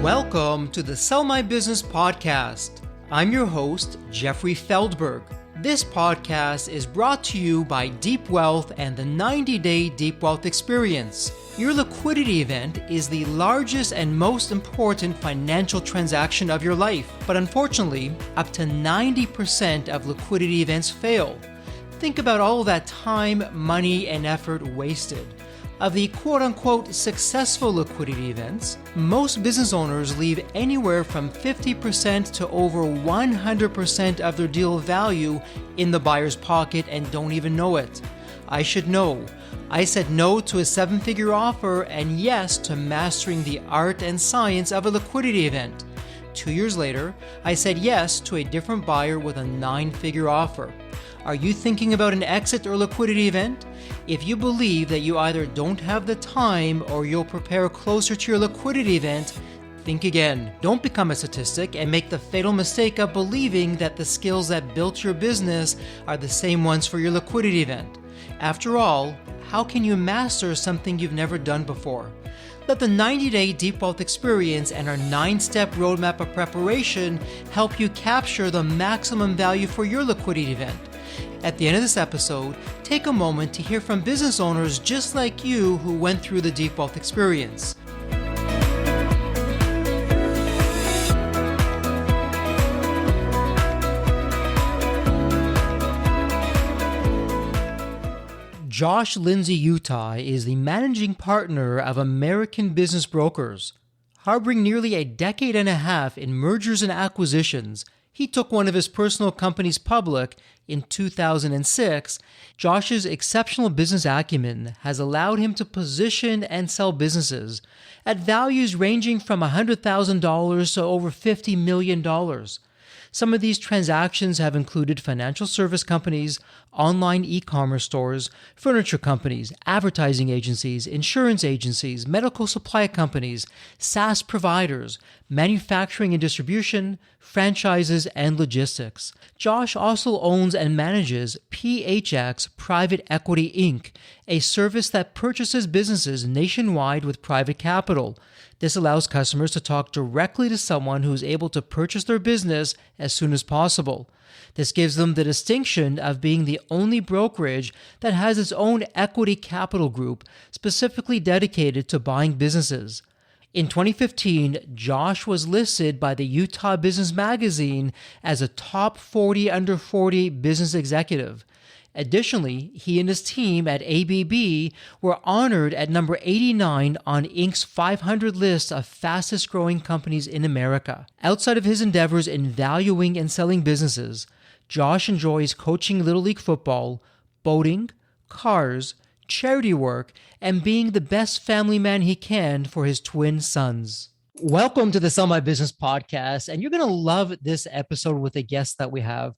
Welcome to the Sell My Business podcast. I'm your host, Jeffrey Feldberg. This podcast is brought to you by Deep Wealth and the 90-Day Deep Wealth Experience. Your liquidity event is the largest and most important financial transaction of your life, but unfortunately, up to 90% of liquidity events fail. Think about all that time, money, and effort wasted. Of the quote-unquote successful liquidity events, most business owners leave anywhere from 50% to over 100% of their deal value in the buyer's pocket and don't even know it. I should know. I said no to a seven-figure offer and yes to mastering the art and science of a liquidity event. 2 years later, I said yes to a different buyer with a nine-figure offer. Are you thinking about an exit or liquidity event? If you believe that you either don't have the time or you'll prepare closer to your liquidity event, think again. Don't become a statistic and make the fatal mistake of believing that the skills that built your business are the same ones for your liquidity event. After all, how can you master something you've never done before? Let the 90-Day Deep Wealth Experience and our 9-step roadmap of preparation help you capture the maximum value for your liquidity event. At the end of this episode, take a moment to hear from business owners just like you who went through the Deep Wealth Experience. Lindsey Utah is the managing partner of American Business Brokers. Harboring nearly a decade and a half in mergers and acquisitions, he took one of his personal companies public in 2006. Josh's exceptional business acumen has allowed him to position and sell businesses at values ranging from $100,000 to over $50 million. Some of these transactions have included financial service companies, online e-commerce stores, furniture companies, advertising agencies, insurance agencies, medical supply companies, SaaS providers, manufacturing and distribution, franchises, and logistics. Josh also owns and manages PHX Private Equity, Inc., a service that purchases businesses nationwide with private capital. This allows customers to talk directly to someone who is able to purchase their business as soon as possible. This gives them the distinction of being the only brokerage that has its own equity capital group specifically dedicated to buying businesses. In 2015, Josh was listed by the Utah Business Magazine as a top 40 under 40 business executive. Additionally, he and his team at ABB were honored at number 89 on Inc.'s 500 list of fastest growing companies in America. Outside of his endeavors in valuing and selling businesses, Josh enjoys coaching Little League football, boating, cars, charity work, and being the best family man he can for his twin sons. Welcome to the Sell My Business podcast, and you're going to love this episode with the guests that we have.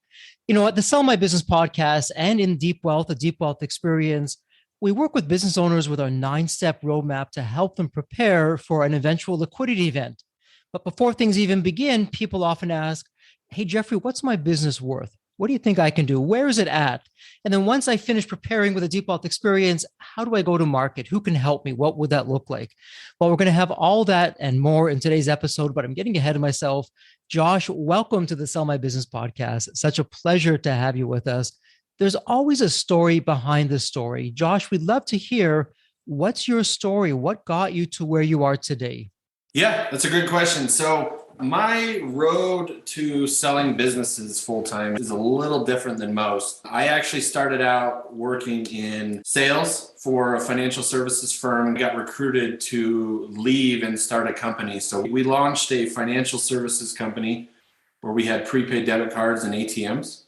You know, at the Sell My Business podcast and in Deep Wealth, the Deep Wealth Experience, we work with business owners with our 9-step roadmap to help them prepare for an eventual liquidity event. But before things even begin, people often ask, hey, Jeffrey, what's my business worth? What do you think I can do? Where is it at? And then once I finish preparing with a Deep Wealth Experience, how do I go to market? Who can help me? What would that look like? Well, we're going to have all that and more in today's episode, but I'm getting ahead of myself. Josh, welcome to the Sell My Business podcast. It's such a pleasure to have you with us. There's always a story behind the story. Josh, we'd love to hear, what's your story? What got you to where you are today? Yeah, that's a good question. So my road to selling businesses full-time is a little different than most. I actually started out working in sales for a financial services firm and got recruited to leave and start a company. So we launched a financial services company where we had prepaid debit cards and ATMs.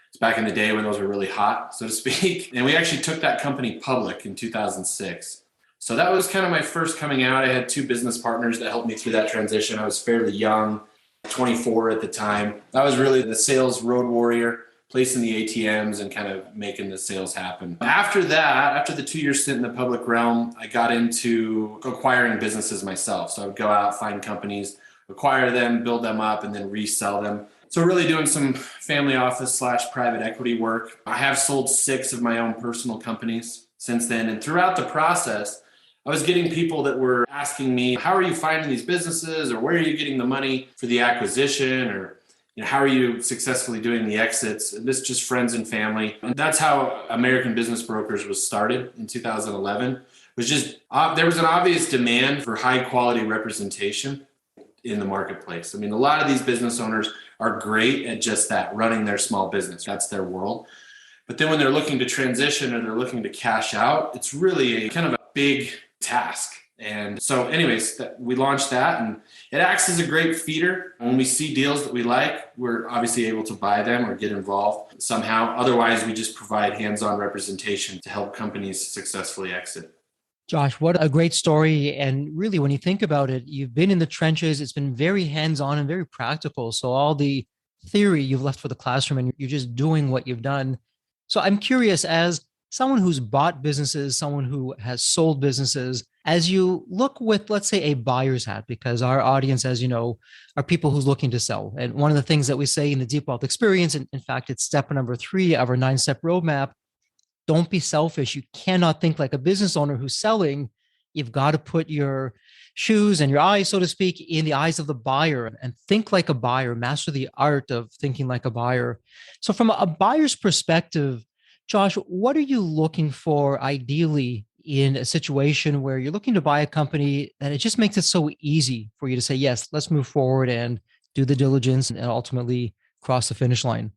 It's back in the day when those were really hot, so to speak. And we actually took that company public in 2006. So that was kind of my first coming out. I had two business partners that helped me through that transition. I was fairly young, 24 at the time. I was really the sales road warrior, placing the ATMs and kind of making the sales happen. After that, after the 2-year stint in the public realm, I got into acquiring businesses myself. So I would go out, find companies, acquire them, build them up, and then resell them. So really doing some family office / private equity work. I have sold 6 of my own personal companies since then. And throughout the process, I was getting people that were asking me, how are you finding these businesses, or where are you getting the money for the acquisition, or how are you successfully doing the exits? And this is just friends and family. And that's how American Business Brokers was started in 2011. It was just, there was an obvious demand for high quality representation in the marketplace. I mean, a lot of these business owners are great at just that, running their small business. That's their world. But then when they're looking to transition or they're looking to cash out, it's really a kind of a big task. And so anyways, we launched that, and it acts as a great feeder. When we see deals that we like, we're obviously able to buy them or get involved somehow. Otherwise, we just provide hands-on representation to help companies successfully exit. Josh, what a great story. And really, when you think about it, you've been in the trenches. It's been very hands-on and very practical. So all the theory you've left for the classroom, and you're just doing what you've done. So I'm curious, as someone who's bought businesses, someone who has sold businesses, as you look with, let's say, a buyer's hat, because our audience, as you know, are people who's looking to sell. And one of the things that we say in the Deep Wealth Experience, and in fact, it's step number 3 of our 9-step roadmap, don't be selfish. You cannot think like a business owner who's selling. You've got to put your shoes and your eyes, so to speak, in the eyes of the buyer and think like a buyer, master the art of thinking like a buyer. So from a buyer's perspective, Josh, what are you looking for ideally in a situation where you're looking to buy a company that it just makes it so easy for you to say, yes, let's move forward and do the diligence and ultimately cross the finish line?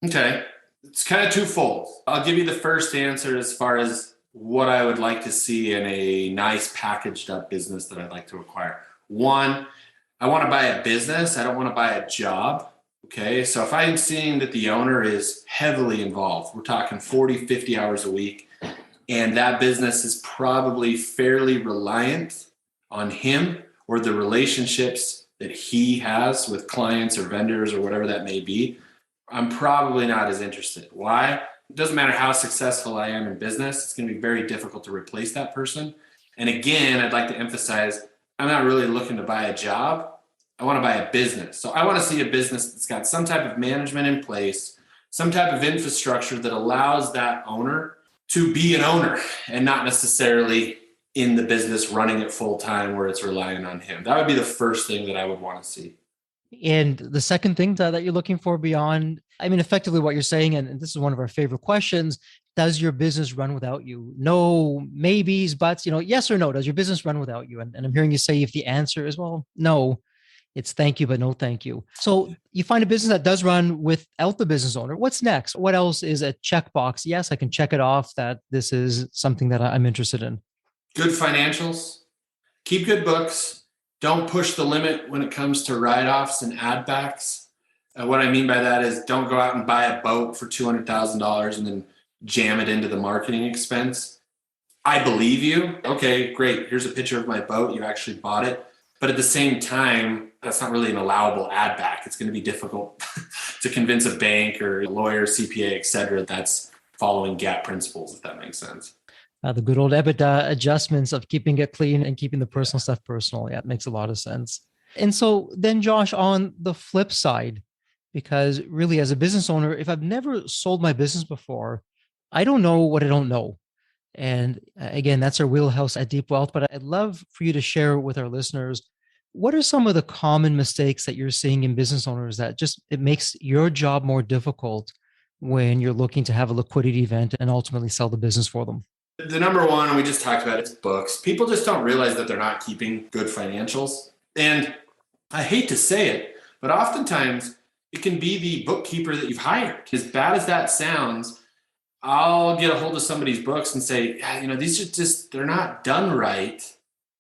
Okay. It's kind of twofold. I'll give you the first answer as far as what I would like to see in a nice packaged up business that I'd like to acquire. One, I want to buy a business. I don't want to buy a job. Okay. So if I'm seeing that the owner is heavily involved, we're talking 40, 50 hours a week, and that business is probably fairly reliant on him or the relationships that he has with clients or vendors or whatever that may be, I'm probably not as interested. Why? It doesn't matter how successful I am in business. It's going to be very difficult to replace that person. And again, I'd like to emphasize, I'm not really looking to buy a job. I want to buy a business. So I want to see a business that's got some type of management in place, some type of infrastructure that allows that owner to be an owner and not necessarily in the business running it full time where it's relying on him. That would be the first thing that I would want to see. And the second thing that you're looking for beyond, I mean, effectively what you're saying, and this is one of our favorite questions, does your business run without you? No maybes, buts, yes or no, does your business run without you? And I'm hearing you say if the answer is, well, no, it's thank you, but no thank you. So you find a business that does run without the business owner. What's next? What else is a checkbox? Yes, I can check it off that this is something that I'm interested in. Good financials, keep good books. Don't push the limit when it comes to write-offs and add backs. What I mean by that is don't go out and buy a boat for $200,000 and then jam it into the marketing expense. I believe you. Okay, great. Here's a picture of my boat. You actually bought it. But at the same time, that's not really an allowable add back. It's going to be difficult to convince a bank or a lawyer, CPA, et cetera, that's following GAAP principles, if that makes sense. The good old EBITDA adjustments of keeping it clean and keeping the personal stuff personal. Yeah, it makes a lot of sense. And so then, Josh, on the flip side, because really as a business owner, if I've never sold my business before, I don't know what I don't know. And again, that's our wheelhouse at Deep Wealth. But I'd love for you to share with our listeners, what are some of the common mistakes that you're seeing in business owners that just, it makes your job more difficult when you're looking to have a liquidity event and ultimately sell the business for them? The number one, and we just talked about it, is books. People just don't realize that they're not keeping good financials. And I hate to say it, but oftentimes it can be the bookkeeper that you've hired. As bad as that sounds, I'll get a hold of somebody's books and say, yeah, these are just, they're not done right.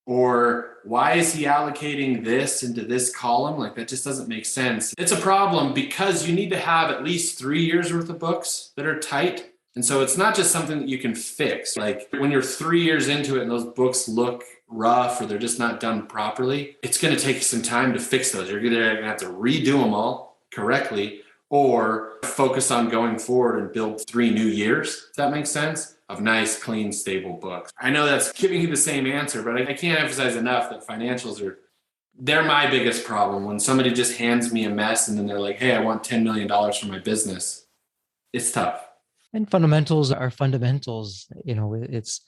Or why is he allocating this into this column? Like that just doesn't make sense. It's a problem because you need to have at least 3 years worth of books that are tight. And so it's not just something that you can fix. Like when you're 3 years into it and those books look rough or they're just not done properly, it's going to take you some time to fix those. You're going to have to redo them all correctly or focus on going forward and build 3 new years, if that makes sense, of nice, clean, stable books. I know that's giving you the same answer, but I can't emphasize enough that financials they're my biggest problem. When somebody just hands me a mess and then they're like, hey, I want $10 million for my business, it's tough. And fundamentals are fundamentals. It's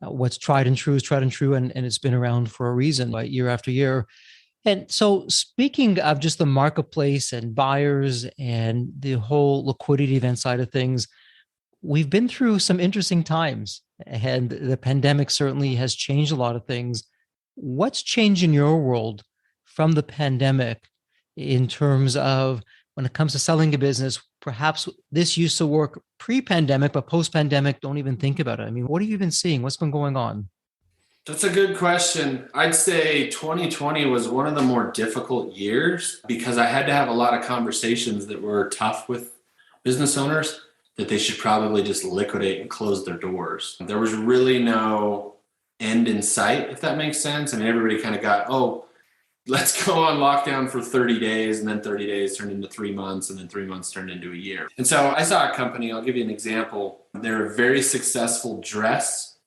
What's tried and true is tried and true, and it's been around for a reason, right, year after year. And so, speaking of just the marketplace and buyers and the whole liquidity event side of things, we've been through some interesting times, and the pandemic certainly has changed a lot of things. What's changed in your world from the pandemic in terms of when it comes to selling a business? Perhaps this used to work pre-pandemic, but post-pandemic, don't even think about it. I mean, what have you been seeing? What's been going on? That's a good question. I'd say 2020 was one of the more difficult years because I had to have a lot of conversations that were tough with business owners that they should probably just liquidate and close their doors. There was really no end in sight, if that makes sense. I mean, everybody kind of got, oh, let's go on lockdown for 30 days, and then 30 days turned into 3 months, and then 3 months turned into a year. And so I saw a company, I'll give you an example. They're a very successful dress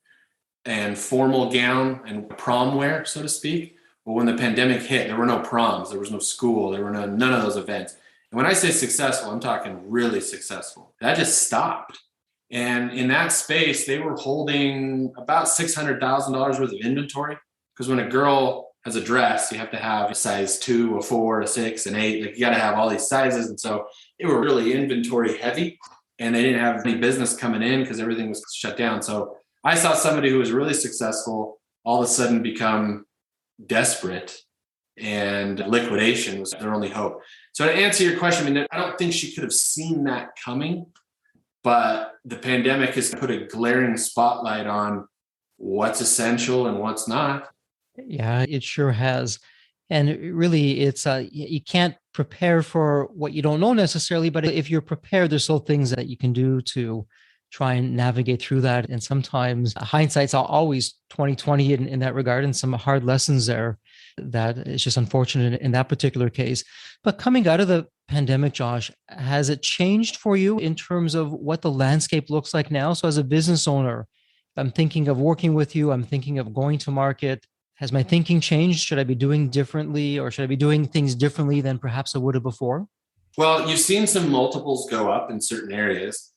and formal gown and prom wear, so to speak. But when the pandemic hit, there were no proms, there was no school, there were none of those events. And when I say successful, I'm talking really successful. That just stopped. And in that space, they were holding about $600,000 worth of inventory. Because when a girl has a dress, you have to have a size 2, a 4, a 6, an 8. Like, you got to have all these sizes. And so they were really inventory heavy, and they didn't have any business coming in because everything was shut down. So I saw somebody who was really successful all of a sudden become desperate, and liquidation was their only hope. So to answer your question, I mean, I don't think she could have seen that coming, but the pandemic has put a glaring spotlight on what's essential and what's not. Yeah, it sure has. And really, it's you can't prepare for what you don't know necessarily, but if you're prepared, there's still things that you can do to try and navigate through that. And sometimes hindsight's always 2020 in that regard, and some hard lessons there that it's just unfortunate in that particular case. But coming out of the pandemic, Josh, has it changed for you in terms of what the landscape looks like now? So as a business owner, I'm thinking of working with you, I'm thinking of going to market. Has my thinking changed? Should I be doing differently, or should I be doing things differently than perhaps I would have before? Well, you've seen some multiples go up in certain areas.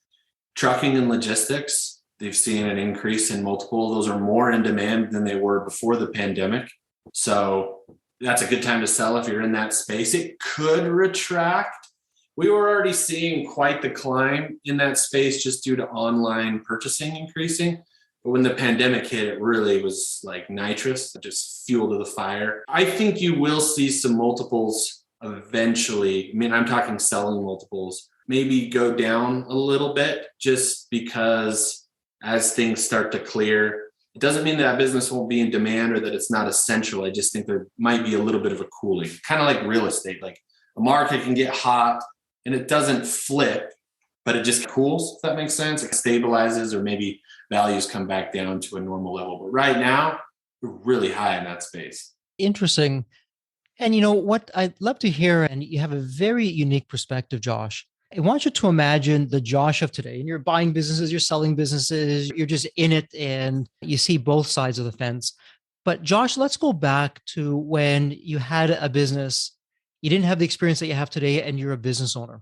Trucking and logistics, they've seen an increase in multiple. Those are more in demand than they were before the pandemic. So that's a good time to sell if you're in that space. It could retract. We were already seeing quite the climb in that space just due to online purchasing increasing. But when the pandemic hit, it really was like nitrous, just fuel to the fire. I think you will see some multiples eventually. I mean, I'm talking selling multiples, maybe go down a little bit just because as things start to clear, it doesn't mean that business won't be in demand or that it's not essential. I just think there might be a little bit of a cooling, kind of like real estate. Like a market can get hot and it doesn't flip, but it just cools, if that makes sense. It stabilizes, or maybe values come back down to a normal level. But right now, we're really high in that space. Interesting. And you know what I'd love to hear, and you have a very unique perspective, Josh. I want you to imagine the Josh of today, and you're buying businesses, you're selling businesses, you're just in it, and you see both sides of the fence. But Josh, let's go back to when you had a business, you didn't have the experience that you have today, and you're a business owner.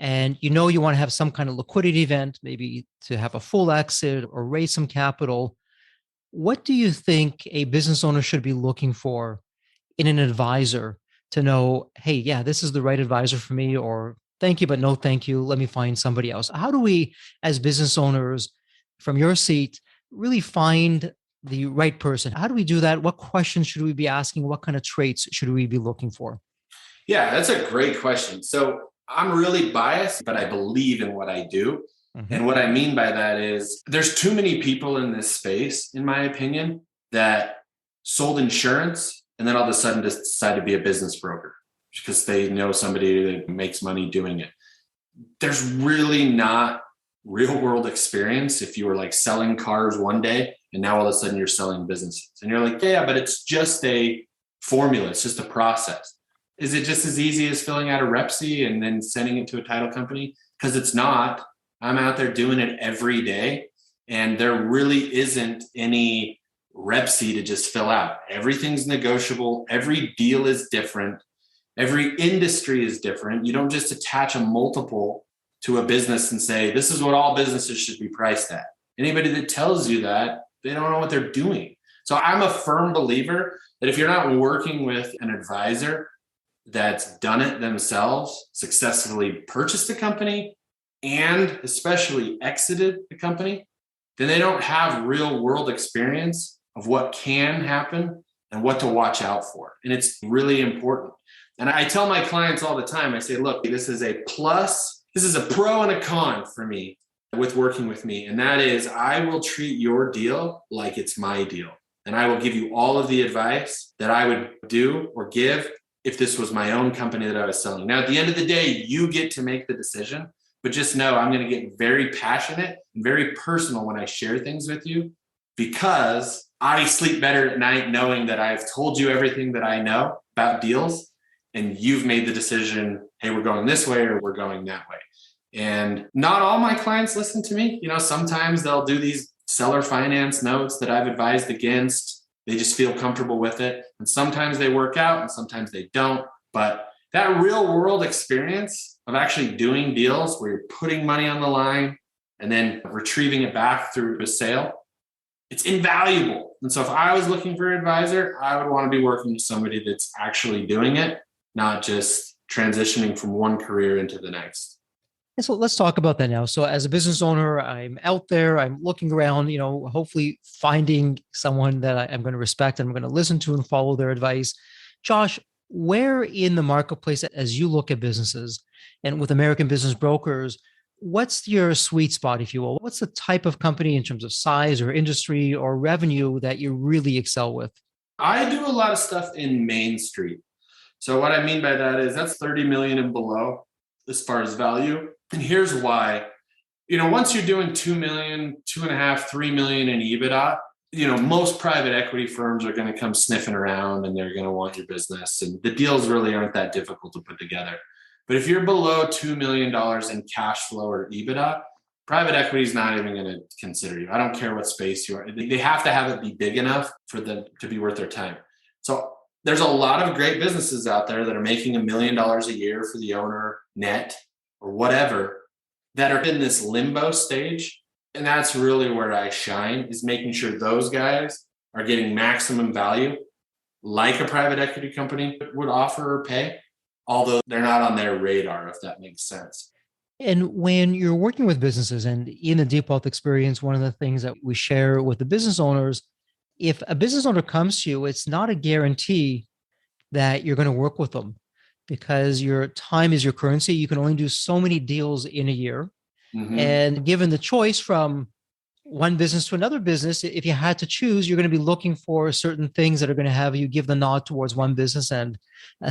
And you know you want to have some kind of liquidity event, maybe to have a full exit or raise some capital. What do you think a business owner should be looking for in an advisor to know, hey, yeah, this is the right advisor for me, or thank you, but no thank you, let me find somebody else? How do we, as business owners, from your seat, really find the right person? How do we do that? What questions should we be asking? What kind of traits should we be looking for? Yeah, that's a great question. So I'm really biased, but I believe in what I do. Mm-hmm. And what I mean by that is there's too many people in this space, in my opinion, that sold insurance and then all of a sudden just decide to be a business broker because they know somebody that makes money doing it. There's really not real world experience if you were like selling cars one day and now all of a sudden you're selling businesses. And you're like, yeah, but it's just a formula. It's just a process. Is it just as easy as filling out a REPC and then sending it to a title company? Because it's not. I'm out there doing it every day, and there really isn't any REPC to just fill out. Everything's negotiable. Every deal is different. Every industry is different. You don't just attach a multiple to a business and say, this is what all businesses should be priced at. Anybody that tells you that They don't know what they're doing. So I'm a firm believer that if you're not working with an advisor that's done it themselves, successfully purchased a company, and especially exited the company, then they don't have real world experience of what can happen and what to watch out for. And it's really important. And I tell my clients all the time, I say, look, this is a plus, this is a pro and a con for me with working with me. And that is, I will treat your deal like it's my deal. And I will give you all of the advice that I would do or give if this was my own company that I was selling. Now, at the end of the day, you get to make the decision, but just know I'm going to get very passionate and very personal when I share things with you, because I sleep better at night knowing that I've told you everything that I know about deals and you've made the decision, hey, we're going this way or we're going that way. And not all my clients listen to me. Sometimes they'll do these seller finance notes that I've advised against. They just feel comfortable with it. And sometimes they work out and sometimes they don't. But that real world experience of actually doing deals where you're putting money on the line and then retrieving it back through a sale, it's invaluable. And so if I was looking for an advisor, I would want to be working with somebody that's actually doing it, not just transitioning from one career into the next. And so let's talk about that now. So as a business owner, I'm out there, I'm looking around, hopefully finding someone that I'm going to respect and I'm going to listen to and follow their advice. Josh, where in the marketplace, as you look at businesses and with American business brokers, what's your sweet spot, if you will? What's the type of company in terms of size or industry or revenue that you really excel with? I do a lot of stuff in Main Street. So what I mean by that is that's 30 million and below as far as value. And here's why. Once you're doing 2 million, 2.5, 3 million in EBITDA, most private equity firms are going to come sniffing around and they're going to want your business. And the deals really aren't that difficult to put together. But if you're below $2 million in cash flow or EBITDA, private equity is not even going to consider you. I don't care what space you are. They have to have it be big enough for them to be worth their time. So there's a lot of great businesses out there that are making $1 million a year for the owner net or whatever, that are in this limbo stage. And that's really where I shine, is making sure those guys are getting maximum value like a private equity company would offer or pay, although they're not on their radar, if that makes sense. And when you're working with businesses and in the Deep Wealth experience, one of the things that we share with the business owners, if a business owner comes to you, it's not a guarantee that you're going to work with them, because your time is your currency. You can only do so many deals in a year. Mm-hmm. And given the choice from one business to another business, if you had to choose, you're going to be looking for certain things that are going to have you give the nod towards one business and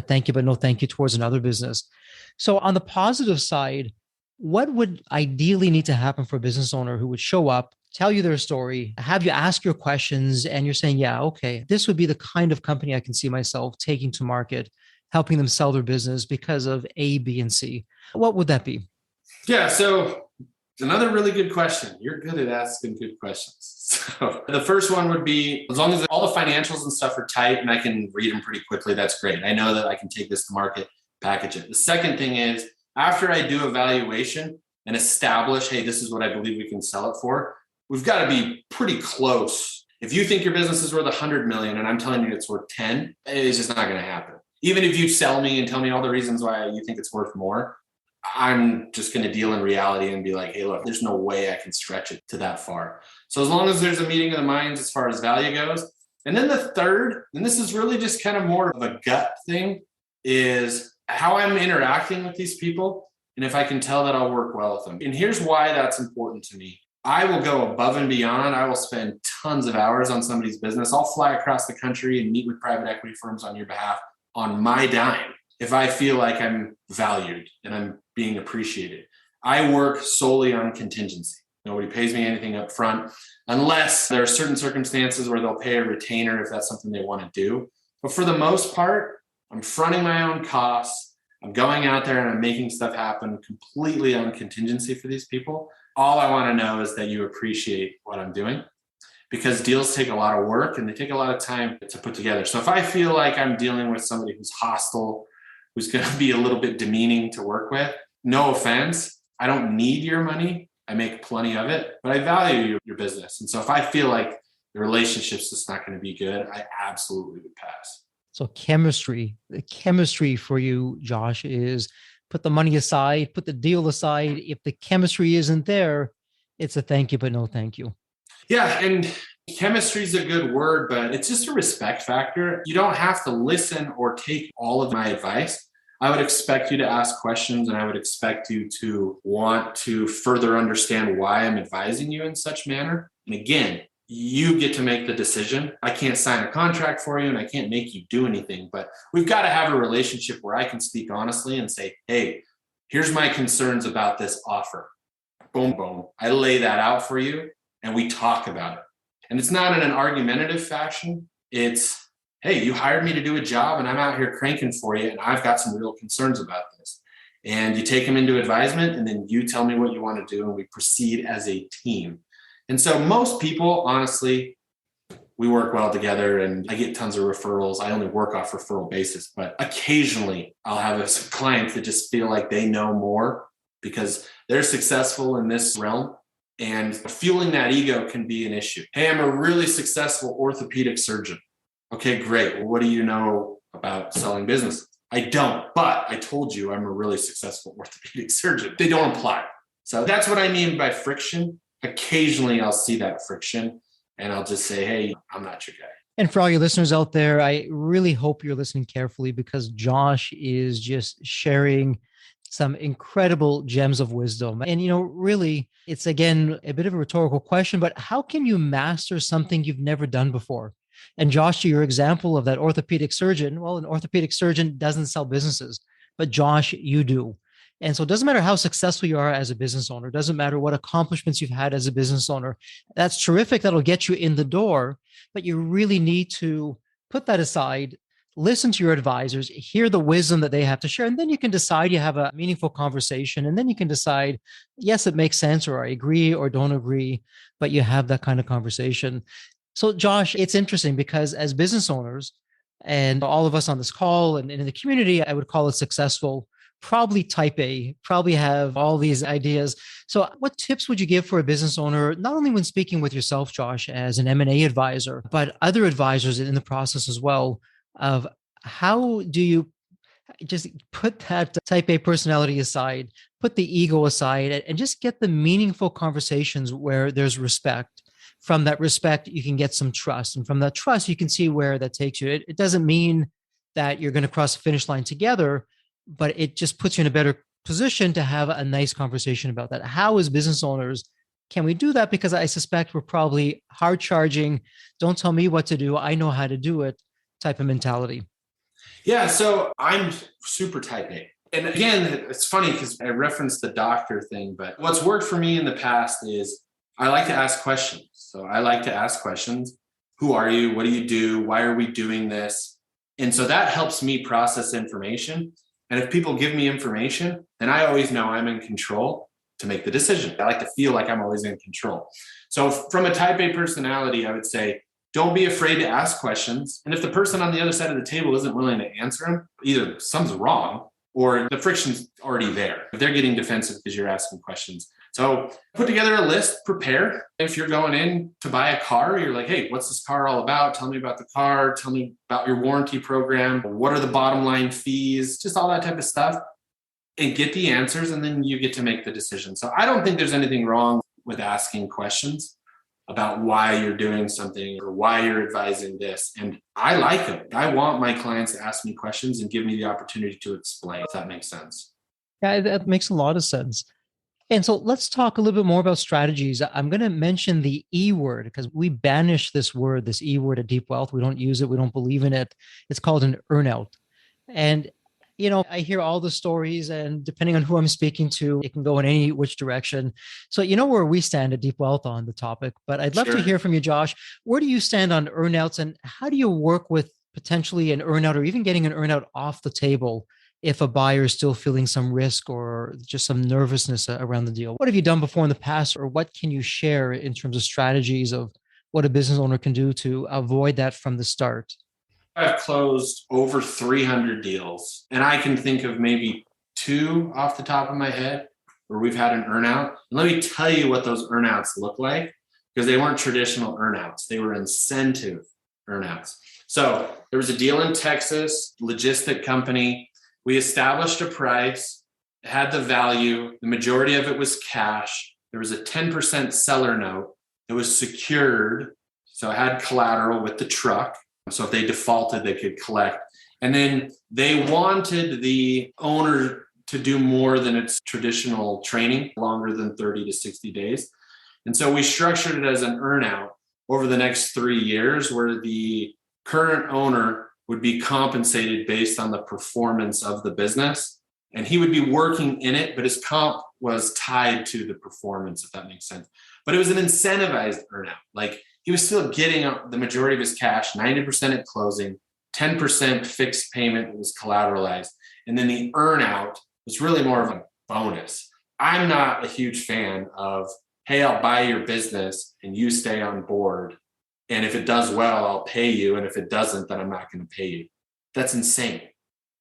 thank you, but no thank you towards another business. So on the positive side, what would ideally need to happen for a business owner who would show up, tell you their story, have you ask your questions, and you're saying, yeah, okay, this would be the kind of company I can see myself taking to market, helping them sell their business because of A, B, and C? What would that be? Yeah, so another really good question. You're good at asking good questions. So the first one would be, as long as all the financials and stuff are tight and I can read them pretty quickly, that's great. I know that I can take this to market, package it. The second thing is, after I do a valuation and establish, hey, this is what I believe we can sell it for, we've got to be pretty close. If you think your business is worth 100 million and I'm telling you it's worth 10, it's just not going to happen. Even if you sell me and tell me all the reasons why you think it's worth more, I'm just going to deal in reality and be like, hey, look, there's no way I can stretch it to that far. So as long as there's a meeting of the minds as far as value goes. And then the third, and this is really just kind of more of a gut thing, is how I'm interacting with these people. And if I can tell that I'll work well with them. And here's why that's important to me. I will go above and beyond. I will spend tons of hours on somebody's business. I'll fly across the country and meet with private equity firms on your behalf on my dime if I feel like I'm valued and I'm being appreciated. I work solely on contingency. Nobody pays me anything up front unless there are certain circumstances where they'll pay a retainer if that's something they want to do. But for the most part, I'm fronting my own costs. I'm going out there and I'm making stuff happen completely on contingency for these people. All I want to know is that you appreciate what I'm doing, because deals take a lot of work and they take a lot of time to put together. So if I feel like I'm dealing with somebody who's hostile, who's going to be a little bit demeaning to work with, no offense, I don't need your money. I make plenty of it, but I value your business. And so if I feel like the relationship's just not going to be good, I absolutely would pass. So the chemistry for you, Josh, is put the money aside, put the deal aside. If the chemistry isn't there, it's a thank you, but no thank you. Yeah. And chemistry is a good word, but it's just a respect factor. You don't have to listen or take all of my advice. I would expect you to ask questions, and I would expect you to want to further understand why I'm advising you in such manner. And again, you get to make the decision. I can't sign a contract for you and I can't make you do anything, but we've got to have a relationship where I can speak honestly and say, hey, here's my concerns about this offer. Boom, boom. I lay that out for you and we talk about it. And it's not in an argumentative fashion. It's, hey, you hired me to do a job and I'm out here cranking for you and I've got some real concerns about this. And you take them into advisement and then you tell me what you want to do and we proceed as a team. And so most people, honestly, we work well together and I get tons of referrals. I only work off referral basis, but occasionally I'll have a client that just feel like they know more because they're successful in this realm, and fueling that ego can be an issue. Hey, I'm a really successful orthopedic surgeon. Okay, great. Well, what do you know about selling businesses? I don't, but I told you I'm a really successful orthopedic surgeon. They don't apply. So that's what I mean by friction. Occasionally I'll see that friction and I'll just say, hey, I'm not your guy. And for all your listeners out there, I really hope you're listening carefully because Josh is just sharing some incredible gems of wisdom. And, really, it's again, a bit of a rhetorical question, but how can you master something you've never done before? And Josh, to your example of that orthopedic surgeon, well, an orthopedic surgeon doesn't sell businesses, but Josh, you do. And so it doesn't matter how successful you are as a business owner. It doesn't matter what accomplishments you've had as a business owner. That's terrific. That'll get you in the door, but you really need to put that aside, listen to your advisors, hear the wisdom that they have to share. And then you can decide you have a meaningful conversation. And then you can decide, yes, it makes sense, or I agree or don't agree, but you have that kind of conversation. So Josh, it's interesting because as business owners and all of us on this call and in the community, I would call it successful, probably type A, probably have all these ideas. So what tips would you give for a business owner, not only when speaking with yourself, Josh, as an M&A advisor, but other advisors in the process as well, of how do you just put that type A personality aside, put the ego aside, and just get the meaningful conversations where there's respect. From that respect, you can get some trust. And from that trust, you can see where that takes you. It doesn't mean that you're going to cross the finish line together, but it just puts you in a better position to have a nice conversation about that. How, as business owners, can we do that? Because I suspect we're probably hard charging, don't tell me what to do, I know how to do it type of mentality. Yeah, so I'm super type A. And again, it's funny because I referenced the doctor thing, but what's worked for me in the past is I like to ask questions. So I like to ask questions. Who are you? What do you do? Why are we doing this? And so that helps me process information. And if people give me information, then I always know I'm in control to make the decision. I like to feel like I'm always in control. So from a type A personality, I would say, don't be afraid to ask questions. And if the person on the other side of the table isn't willing to answer them, either something's wrong or the friction's already there. If they're getting defensive because you're asking questions. So put together a list, prepare. If you're going in to buy a car, you're like, hey, what's this car all about? Tell me about the car. Tell me about your warranty program. What are the bottom line fees? Just all that type of stuff. And get the answers, and then you get to make the decision. So I don't think there's anything wrong with asking questions about why you're doing something or why you're advising this. And I like it. I want my clients to ask me questions and give me the opportunity to explain, if that makes sense. Yeah, that makes a lot of sense. And so let's talk a little bit more about strategies. I'm going to mention the E word because we banish this word, this E word at Deep Wealth. We don't use it. We don't believe in it. It's called an earnout. And I hear all the stories, and depending on who I'm speaking to, it can go in any which direction. So you know where we stand at Deep Wealth on the topic, but I'd love to hear from you, Josh. Where do you stand on earnouts, and how do you work with potentially an earnout or even getting an earnout off the table if a buyer is still feeling some risk or just some nervousness around the deal? What have you done before in the past, or what can you share in terms of strategies of what a business owner can do to avoid that from the start? I've closed over 300 deals, and I can think of maybe 2 off the top of my head where we've had an earnout. And let me tell you what those earnouts look like, because they weren't traditional earnouts. They were incentive earnouts. So there was a deal in Texas, logistic company. We established a price, had the value. The majority of it was cash. There was a 10% seller note that was secured. So it had collateral with the truck. So if they defaulted, they could collect. And then they wanted the owner to do more than its traditional training, longer than 30 to 60 days. And so we structured it as an earnout over the next 3 years, where the current owner would be compensated based on the performance of the business. And he would be working in it, but his comp was tied to the performance, if that makes sense. But it was an incentivized earnout. Like, he was still getting the majority of his cash, 90% at closing, 10% fixed payment that was collateralized. And then the earnout was really more of a bonus. I'm not a huge fan of, hey, I'll buy your business and you stay on board. And if it does well, I'll pay you. And if it doesn't, then I'm not going to pay you. That's insane.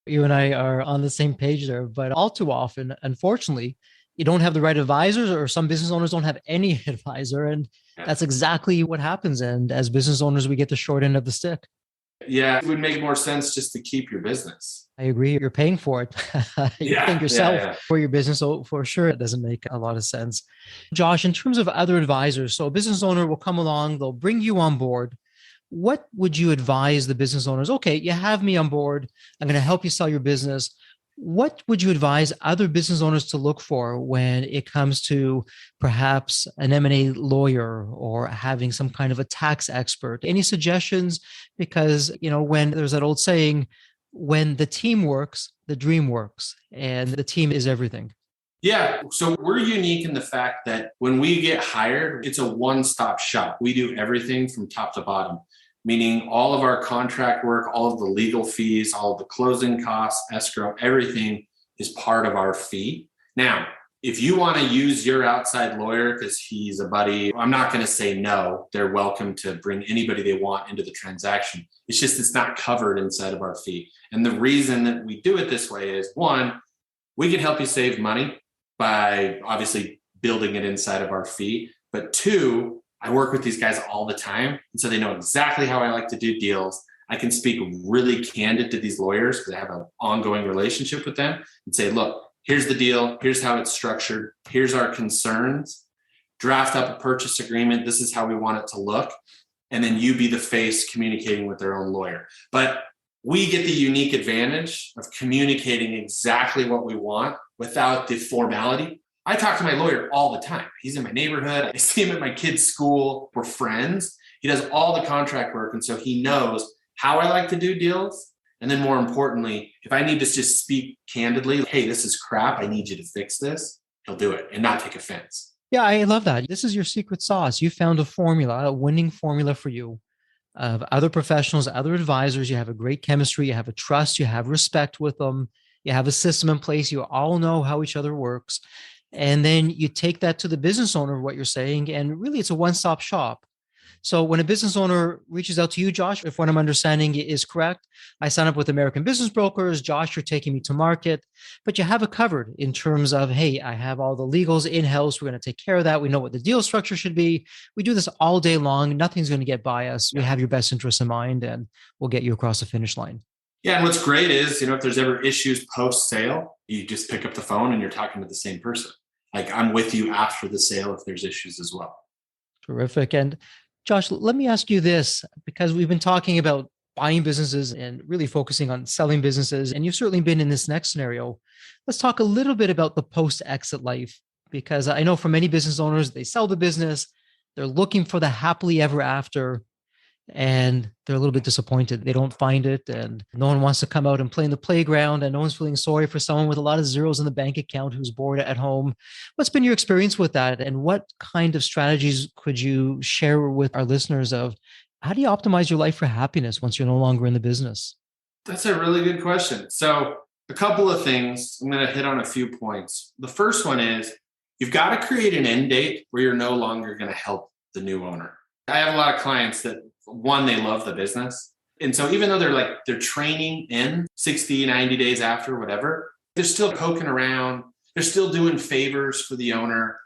You and I are on the same page there, but all too often, unfortunately, you don't have the right advisors, or some business owners don't have any advisor. And that's exactly what happens. And as business owners, we get the short end of the stick. Yeah, it would make more sense just to keep your business. I agree. You're paying for it. You're paying yourself for your business. So for sure, it doesn't make a lot of sense. Josh, in terms of other advisors, so a business owner will come along, they'll bring you on board. What would you advise the business owners? Okay, you have me on board. I'm going to help you sell your business. What would you advise other business owners to look for when it comes to perhaps an M&A lawyer or having some kind of a tax expert? Any suggestions? Because, when there's that old saying, when the team works, the dream works, and the team is everything. Yeah. So we're unique in the fact that when we get hired, it's a one-stop shop. We do everything from top to bottom, meaning all of our contract work, all of the legal fees, all of the closing costs, escrow, everything is part of our fee. Now, if you want to use your outside lawyer because he's a buddy, I'm not going to say no. They're welcome to bring anybody they want into the transaction. It's not covered inside of our fee. And the reason that we do it this way is, one, we can help you save money by obviously building it inside of our fee. But two, I work with these guys all the time. And so they know exactly how I like to do deals. I can speak really candid to these lawyers because I have an ongoing relationship with them and say, look, here's the deal. Here's how it's structured. Here's our concerns. Draft up a purchase agreement. This is how we want it to look. And then you be the face communicating with their own lawyer. But we get the unique advantage of communicating exactly what we want without the formality. I talk to my lawyer all the time. He's in my neighborhood. I see him at my kid's school. We're friends. He does all the contract work. And so he knows how I like to do deals. And then more importantly, if I need to just speak candidly, hey, this is crap, I need you to fix this, he'll do it and not take offense. Yeah, I love that. This is your secret sauce. You found a formula, a winning formula for you of other professionals, other advisors. You have a great chemistry, you have a trust, you have respect with them, you have a system in place, you all know how each other works. And then you take that to the business owner, what you're saying, and really it's a one-stop shop. So when a business owner reaches out to you, Josh, if what I'm understanding is correct, I sign up with American Business Brokers. Josh, you're taking me to market, but you have it covered in terms of, hey, I have all the legals in-house. We're going to take care of that. We know what the deal structure should be. We do this all day long. Nothing's going to get by us. We have your best interests in mind, and we'll get you across the finish line. Yeah. And what's great is, if there's ever issues post-sale, you just pick up the phone and you're talking to the same person. Like, I'm with you after the sale if there's issues as well. Terrific. And Josh, let me ask you this, because we've been talking about buying businesses and really focusing on selling businesses, and you've certainly been in this next scenario. Let's talk a little bit about the post-exit life, because I know for many business owners, they sell the business, they're looking for the happily ever after, and they're a little bit disappointed. They don't find it, and no one wants to come out and play in the playground, and no one's feeling sorry for someone with a lot of zeros in the bank account who's bored at home. What's been your experience with that, and what kind of strategies could you share with our listeners of how do you optimize your life for happiness once you're no longer in the business? That's a really good question. So a couple of things, I'm going to hit on a few points. The first one is you've got to create an end date where you're no longer going to help the new owner. I have a lot of clients that, one, they love the business. And so even though they're training in 60, 90 days after, whatever, they're still poking around. They're still doing favors for the owner.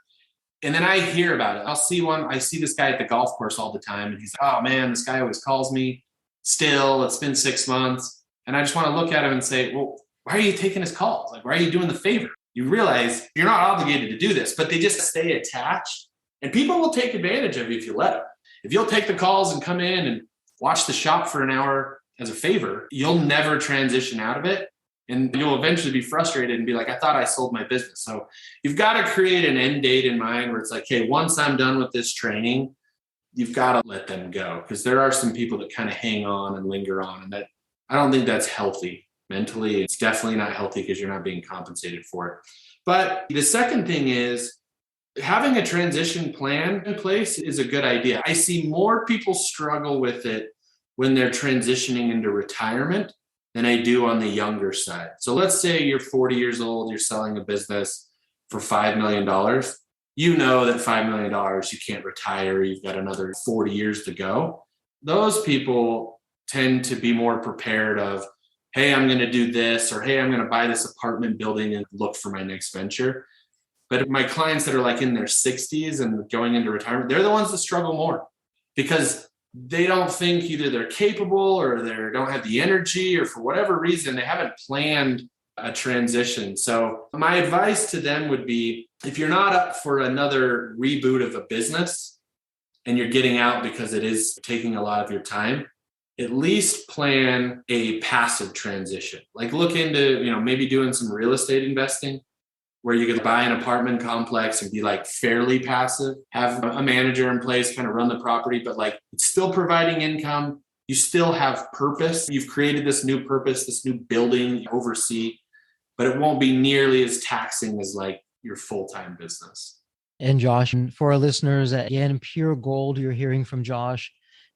And then I hear about it. I see this guy at the golf course all the time. And he's like, oh man, this guy always calls me still. It's been 6 months. And I just want to look at him and say, well, why are you taking his calls? Like, why are you doing the favor? You realize you're not obligated to do this, but they just stay attached. And people will take advantage of you if you let them. If you'll take the calls and come in and watch the shop for an hour as a favor, you'll never transition out of it. And you'll eventually be frustrated and be like, I thought I sold my business. So you've got to create an end date in mind where it's like, hey, once I'm done with this training, you've got to let them go. Because there are some people that kind of hang on and linger on. And that I don't think that's healthy mentally. It's definitely not healthy because you're not being compensated for it. But the second thing is having a transition plan in place is a good idea. I see more people struggle with it when they're transitioning into retirement than I do on the younger side. So let's say you're 40 years old, you're selling a business for $5 million. You know that $5 million, you can't retire. You've got another 40 years to go. Those people tend to be more prepared of, hey, I'm going to do this, or hey, I'm going to buy this apartment building and look for my next venture. But my clients that are like in their 60s and going into retirement, they're the ones that struggle more because they don't think either they're capable or they don't have the energy, or for whatever reason, they haven't planned a transition. So my advice to them would be, if you're not up for another reboot of a business and you're getting out because it is taking a lot of your time, at least plan a passive transition. Like look into, maybe doing some real estate investing, where you could buy an apartment complex and be like fairly passive, have a manager in place, kind of run the property, but like it's still providing income. You still have purpose. You've created this new purpose, this new building you oversee, but it won't be nearly as taxing as like your full-time business. And Josh, and for our listeners, again, pure gold you're hearing from Josh.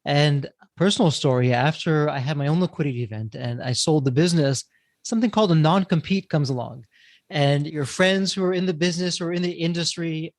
And personal story, after I had my own liquidity event and I sold the business, something called a non-compete comes along. And your friends who are in the business or in the industry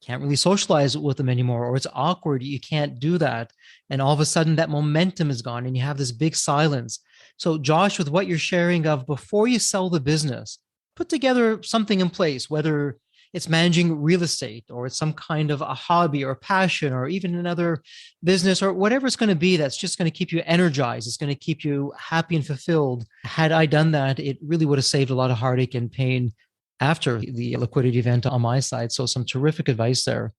can't really socialize with them anymore, or it's awkward. You can't do that. And all of a sudden that momentum is gone and you have this big silence. So Josh, with what you're sharing of before you sell the business, put together something in place, whether it's managing real estate or it's some kind of a hobby or passion or even another business or whatever it's going to be that's just going to keep you energized. It's going to keep you happy and fulfilled. Had I done that, it really would have saved a lot of heartache and pain after the liquidity event on my side. So some terrific advice there.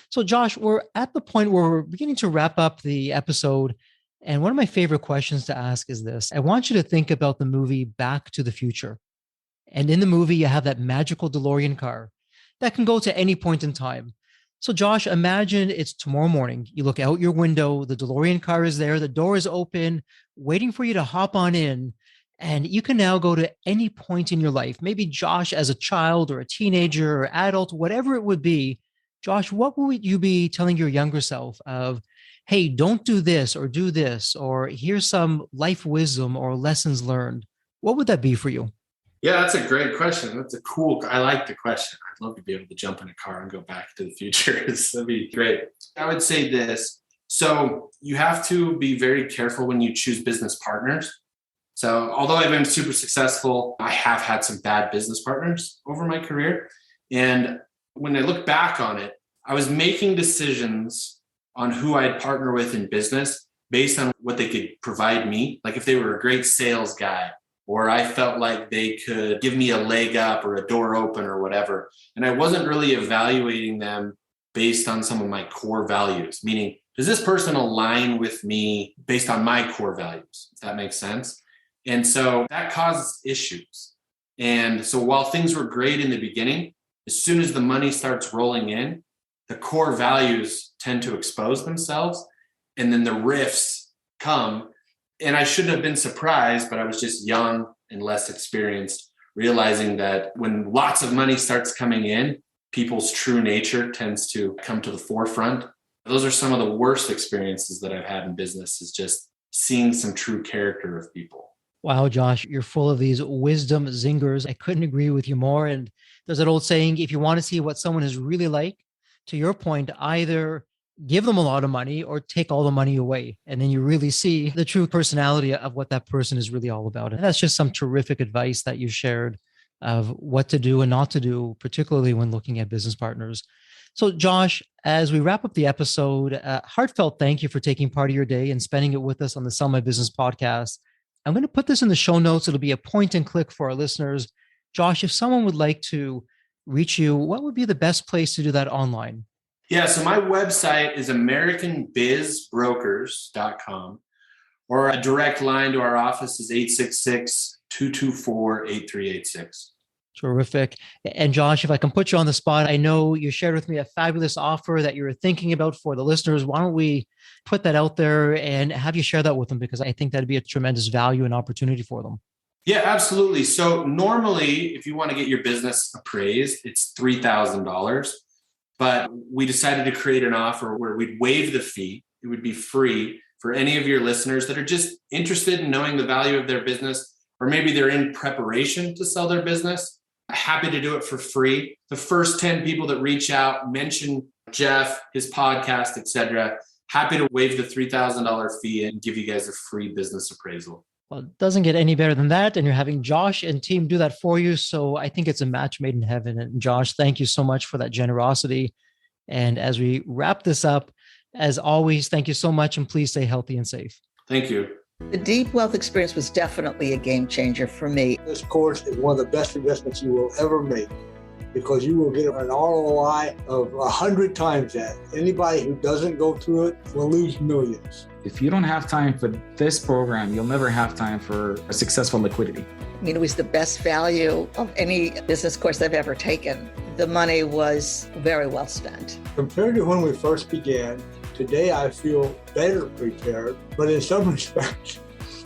So Josh, we're at the point where we're beginning to wrap up the episode. And one of my favorite questions to ask is this. I want you to think about the movie Back to the Future. And in the movie, you have that magical DeLorean car that can go to any point in time. So Josh, imagine it's tomorrow morning. You look out your window, the DeLorean car is there, the door is open, waiting for you to hop on in. And you can now go to any point in your life. Maybe Josh as a child or a teenager or adult, whatever it would be. Josh, what would you be telling your younger self of, hey, don't do this, or here's some life wisdom or lessons learned? What would that be for you? Yeah, that's a great question. I like the question. I'd love to be able to jump in a car and go back to the future. That'd be great. I would say this. So you have to be very careful when you choose business partners. So although I've been super successful, I have had some bad business partners over my career. And when I look back on it, I was making decisions on who I'd partner with in business based on what they could provide me. Like if they were a great sales guy, or I felt like they could give me a leg up or a door open or whatever. And I wasn't really evaluating them based on some of my core values, meaning, does this person align with me based on my core values? If that makes sense. And so that causes issues. And so while things were great in the beginning, as soon as the money starts rolling in, the core values tend to expose themselves. And then the rifts come. And I shouldn't have been surprised, but I was just young and less experienced, realizing that when lots of money starts coming in, people's true nature tends to come to the forefront. Those are some of the worst experiences that I've had in business, is just seeing some true character of people. Wow, Josh, you're full of these wisdom zingers. I couldn't agree with you more. And there's that old saying, if you want to see what someone is really like, to your point, either give them a lot of money or take all the money away. And then you really see the true personality of what that person is really all about. And that's just some terrific advice that you shared of what to do and not to do, particularly when looking at business partners. So, Josh, as we wrap up the episode, heartfelt thank you for taking part of your day and spending it with us on the Sell My Business podcast. I'm going to put this in the show notes. It'll be a point and click for our listeners. Josh, if someone would like to reach you, what would be the best place to do that online? Yeah, so my website is AmericanBizBrokers.com, or a direct line to our office is 866-224-8386. Terrific. And Josh, if I can put you on the spot, I know you shared with me a fabulous offer that you were thinking about for the listeners. Why don't we put that out there and have you share that with them? Because I think that'd be a tremendous value and opportunity for them. Yeah, absolutely. So normally, if you want to get your business appraised, it's $3,000. But we decided to create an offer where we'd waive the fee. It would be free for any of your listeners that are just interested in knowing the value of their business, or maybe they're in preparation to sell their business. Happy to do it for free. The first 10 people that reach out, mention Jeff, his podcast, etc. Happy to waive the $3,000 fee and give you guys a free business appraisal. Well, it doesn't get any better than that. And you're having Josh and team do that for you. So I think it's a match made in heaven. And Josh, thank you so much for that generosity. And as we wrap this up, as always, thank you so much. And please stay healthy and safe. Thank you. The Deep Wealth experience was definitely a game changer for me. This course is one of the best investments you will ever make because you will get an ROI of 100 times that. Anybody who doesn't go through it will lose millions. If you don't have time for this program, you'll never have time for a successful liquidity. I mean, it was the best value of any business course I've ever taken. The money was very well spent. Compared to when we first began, today I feel better prepared, but in some respects,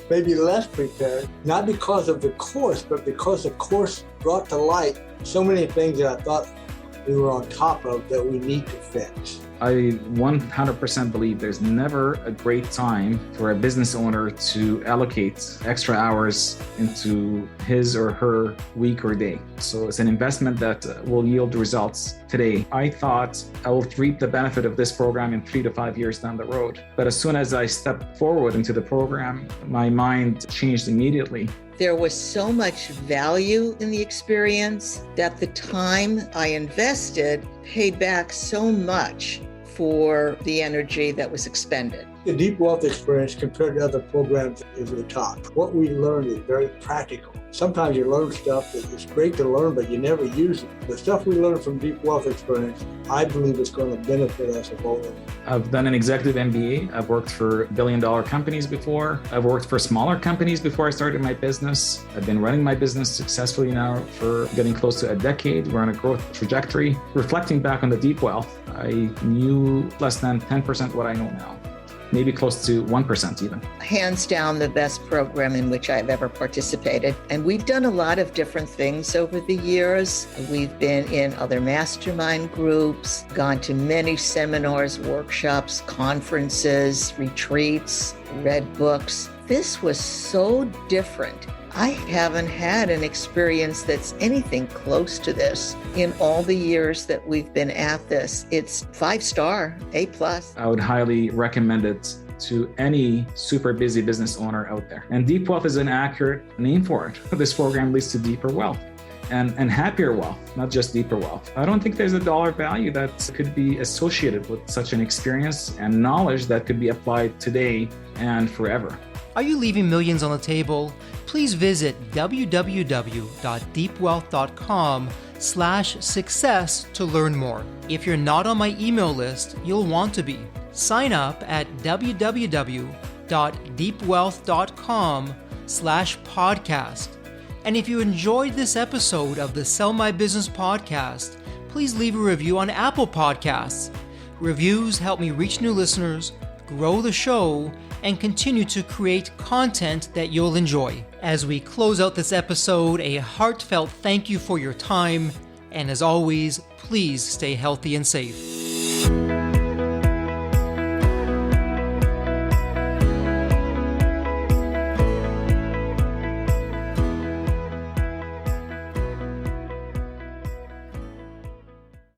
maybe less prepared, not because of the course, but because the course brought to light so many things that I thought we were on top of that we need to fix. I 100% believe there's never a great time for a business owner to allocate extra hours into his or her week or day. So it's an investment that will yield results today. I thought I will reap the benefit of this program in 3 to 5 years down the road. But as soon as I stepped forward into the program, my mind changed immediately. There was so much value in the experience that the time I invested paid back so much for the energy that was expended. The Deep Wealth experience compared to other programs is the top. What we learned is very practical. Sometimes you learn stuff that is great to learn, but you never use it. The stuff we learned from Deep Wealth experience, I believe is going to benefit us both. I've done an executive MBA. I've worked for billion-dollar companies before. I've worked for smaller companies before I started my business. I've been running my business successfully now for getting close to a decade. We're on a growth trajectory. Reflecting back on the Deep Wealth, I knew less than 10% what I know now. Maybe close to 1% even. Hands down, the best program in which I've ever participated. And we've done a lot of different things over the years. We've been in other mastermind groups, gone to many seminars, workshops, conferences, retreats, read books. This was so different. I haven't had an experience that's anything close to this in all the years that we've been at this. It's 5-star, A+. I would highly recommend it to any super busy business owner out there. And Deep Wealth is an accurate name for it. This program leads to deeper wealth and happier wealth, not just deeper wealth. I don't think there's a dollar value that could be associated with such an experience and knowledge that could be applied today and forever. Are you leaving millions on the table? Please visit www.deepwealth.com/success to learn more. If you're not on my email list, you'll want to be. Sign up at www.deepwealth.com/podcast. And if you enjoyed this episode of the Sell My Business podcast, please leave a review on Apple Podcasts. Reviews help me reach new listeners, grow the show, and continue to create content that you'll enjoy. As we close out this episode, a heartfelt thank you for your time. And as always, please stay healthy and safe.